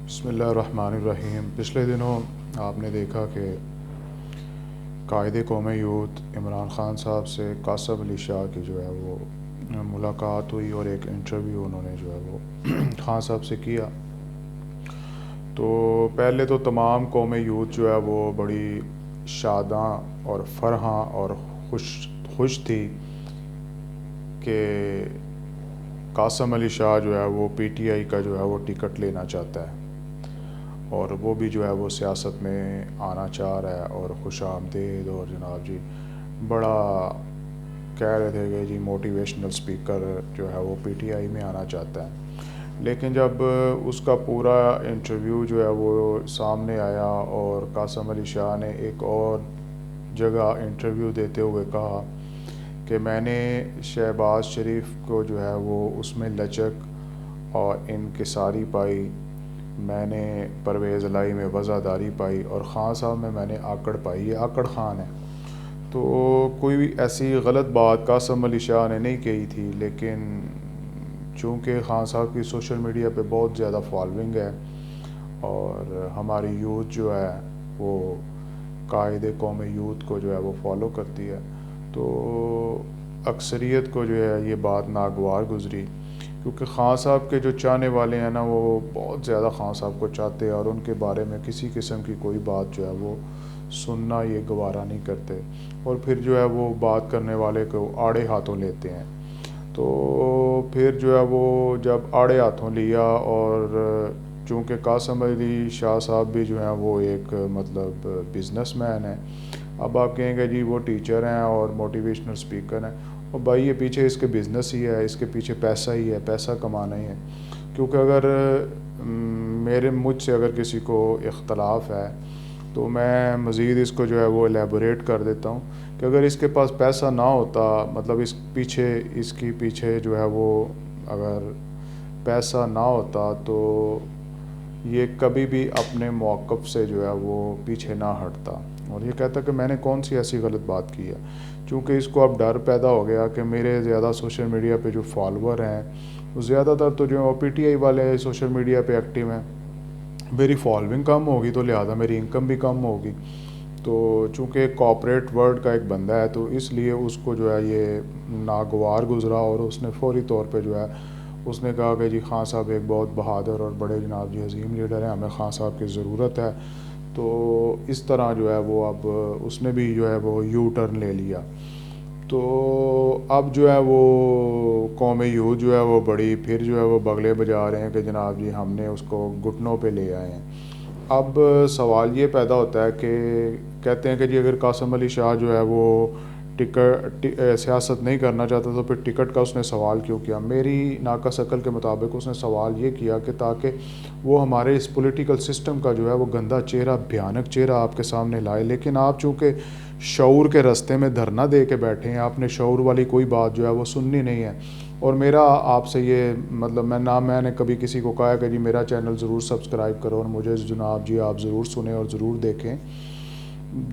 بسم اللہ الرحمن الرحیم۔ پچھلے دنوں آپ نے دیکھا کہ قائد قوم یوتھ عمران خان صاحب سے قاسم علی شاہ کی جو ہے وہ ملاقات ہوئی اور ایک انٹرویو انہوں نے جو ہے وہ خان صاحب سے کیا۔ تو پہلے تو تمام قوم یوتھ جو ہے وہ بڑی شاداں اور فرحاں اور خوش تھی کہ قاسم علی شاہ جو ہے وہ پی ٹی آئی کا جو ہے وہ ٹکٹ لینا چاہتا ہے اور وہ بھی جو ہے وہ سیاست میں آنا چاہ رہا ہے اور خوش آمدید، اور جناب جی بڑا کہہ رہے تھے کہ جی موٹیویشنل اسپیکر جو ہے وہ پی ٹی آئی میں آنا چاہتا ہے۔ لیکن جب اس کا پورا انٹرویو جو ہے وہ سامنے آیا اور قاسم علی شاہ نے ایک اور جگہ انٹرویو دیتے ہوئے کہا کہ میں نے شہباز شریف کو جو ہے وہ اس میں لچک اور انکساری پائی، میں نے پرویز الہی میں وفاداری پائی، اور خان صاحب میں نے آکڑ پائی، یہ آکڑ خان ہے۔ تو کوئی بھی ایسی غلط بات قاسم علی شاہ نے نہیں کہی تھی، لیکن چونکہ خان صاحب کی سوشل میڈیا پہ بہت زیادہ فالوئنگ ہے اور ہماری یوتھ جو ہے وہ قائد قوم یوتھ کو جو ہے وہ فالو کرتی ہے، تو اکثریت کو جو ہے یہ بات ناگوار گزری، کیونکہ خان صاحب کے جو چاہنے والے ہیں نا وہ بہت زیادہ خان صاحب کو چاہتے ہیں اور ان کے بارے میں کسی قسم کی کوئی بات جو ہے وہ سننا یہ گوارا نہیں کرتے، اور پھر جو ہے وہ بات کرنے والے کو آڑے ہاتھوں لیتے ہیں۔ تو پھر جو ہے وہ جب آڑے ہاتھوں لیا، اور چونکہ قاسم علی شاہ صاحب بھی جو ہیں وہ ایک مطلب بزنس مین ہیں، اب آپ کہیں گے جی وہ ٹیچر ہیں اور موٹیویشنل اسپیکر ہیں، اور بھائی یہ پیچھے اس کے بزنس ہی ہے، اس کے پیچھے پیسہ ہی ہے، پیسہ کمانا ہی ہے۔ کیونکہ اگر مجھ سے اگر کسی کو اختلاف ہے تو میں مزید اس کو جو ہے وہ الیبوریٹ کر دیتا ہوں کہ اگر اس کے پاس پیسہ نہ ہوتا، مطلب اس کی پیچھے جو ہے وہ اگر پیسہ نہ ہوتا تو یہ کبھی بھی اپنے موقف سے جو ہے وہ پیچھے نہ ہٹتا، اور یہ کہتا کہ میں نے کون سی ایسی غلط بات کی ہے۔ چونکہ اس کو اب ڈر پیدا ہو گیا کہ میرے زیادہ سوشل میڈیا پہ جو فالوور ہیں وہ زیادہ تر تو جو پی ٹی آئی والے سوشل میڈیا پہ ایکٹیو ہیں، میری فالوئنگ کم ہوگی تو لہٰذا میری انکم بھی کم ہوگی۔ تو چونکہ ایک کارپوریٹ ورلڈ کا ایک بندہ ہے تو اس لیے اس کو جو ہے یہ ناگوار گزرا، اور اس نے فوری طور پہ جو ہے اس نے کہا کہ جی خان صاحب ایک بہت بہادر اور بڑے جناب جی عظیم لیڈر ہیں، ہمیں خان صاحب کی ضرورت ہے۔ تو اس طرح جو ہے وہ اب اس نے بھی جو ہے وہ یو ٹرن لے لیا۔ تو اب جو ہے وہ قوم یوتھ جو ہے وہ بڑی پھر جو ہے وہ بغلے بجا رہے ہیں کہ جناب جی ہم نے اس کو گھٹنوں پہ لے آئے ہیں۔ اب سوال یہ پیدا ہوتا ہے کہ کہتے ہیں کہ جی اگر قاسم علی شاہ جو ہے وہ سیاست نہیں کرنا چاہتا تو پھر ٹکٹ کا اس نے سوال کیوں کیا؟ میری ناقص عقل کے مطابق اس نے سوال یہ کیا کہ تاکہ وہ ہمارے اس پولیٹیکل سسٹم کا جو ہے وہ گندا چہرہ، بھیانک چہرہ آپ کے سامنے لائے، لیکن آپ چونکہ شعور کے رستے میں دھرنا دے کے بیٹھے ہیں، آپ نے شعور والی کوئی بات جو ہے وہ سننی نہیں ہے۔ اور میرا آپ سے یہ مطلب میں نے کبھی کسی کو کہا کہ جی میرا چینل ضرور سبسکرائب کرو اور مجھے جناب جی آپ ضرور سنیں اور ضرور دیکھیں۔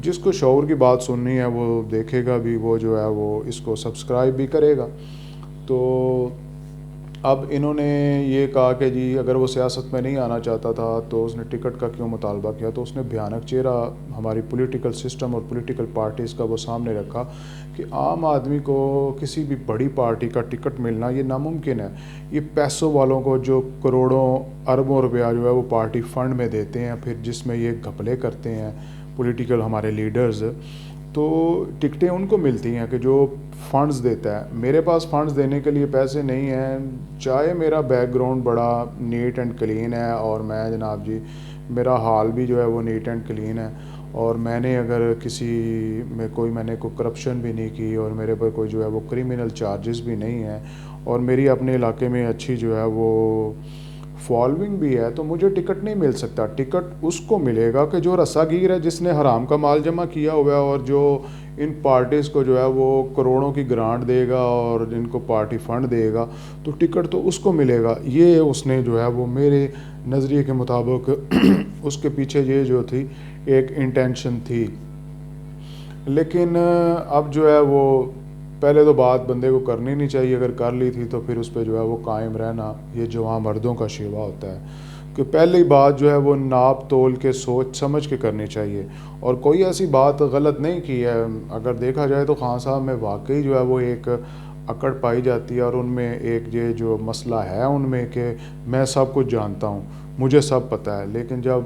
جس کو شعور کی بات سننی ہے وہ دیکھے گا بھی، وہ جو ہے وہ اس کو سبسکرائب بھی کرے گا۔ تو اب انہوں نے یہ کہا کہ جی اگر وہ سیاست میں نہیں آنا چاہتا تھا تو اس نے ٹکٹ کا کیوں مطالبہ کیا؟ تو اس نے بھیانک چہرہ ہماری پولیٹیکل سسٹم اور پولیٹیکل پارٹیز کا وہ سامنے رکھا کہ عام آدمی کو کسی بھی بڑی پارٹی کا ٹکٹ ملنا یہ ناممکن ہے۔ یہ پیسوں والوں کو جو کروڑوں اربوں روپیہ جو ہے وہ پارٹی فنڈ میں دیتے ہیں، پھر جس میں یہ گھپلے کرتے ہیں پولیٹیکل ہمارے لیڈرز، تو ٹکٹیں ان کو ملتی ہیں کہ جو فنڈز دیتا ہے۔ میرے پاس فنڈز دینے کے لیے پیسے نہیں ہیں، چاہے میرا بیک گراؤنڈ بڑا نیٹ اینڈ کلین ہے اور میں جناب جی میرا حال بھی جو ہے وہ نیٹ اینڈ کلین ہے، اور میں نے اگر میں نے کوئی کرپشن بھی نہیں کی، اور میرے پر کوئی جو ہے وہ کرمنل چارجز بھی نہیں ہیں، اور میری اپنے علاقے میں اچھی جو ہے وہ فالوئنگ بھی ہے، تو مجھے ٹکٹ نہیں مل سکتا۔ ٹکٹ اس کو ملے گا کہ جو رساگیر ہے، جس نے حرام کا مال جمع کیا ہوا ہے اور جو ان پارٹیز کو جو ہے وہ کروڑوں کی گرانٹ دے گا اور ان کو پارٹی فنڈ دے گا، تو ٹکٹ تو اس کو ملے گا۔ یہ اس نے جو ہے وہ میرے نظریے کے مطابق اس کے پیچھے یہ جو تھی ایک انٹینشن تھی۔ لیکن اب جو ہے وہ پہلے تو بات بندے کو کرنی نہیں چاہیے، اگر کر لی تھی تو پھر اس پہ جو ہے وہ قائم رہنا یہ جواں مردوں کا شیوا ہوتا ہے۔ کہ پہلی بات جو ہے وہ ناپ تول کے سوچ سمجھ کے کرنی چاہیے، اور کوئی ایسی بات غلط نہیں کی ہے۔ اگر دیکھا جائے تو خان صاحب میں واقعی جو ہے وہ ایک اکڑ پائی جاتی ہے، اور ان میں ایک یہ جو مسئلہ ہے ان میں کہ میں سب کچھ جانتا ہوں، مجھے سب پتہ ہے، لیکن جب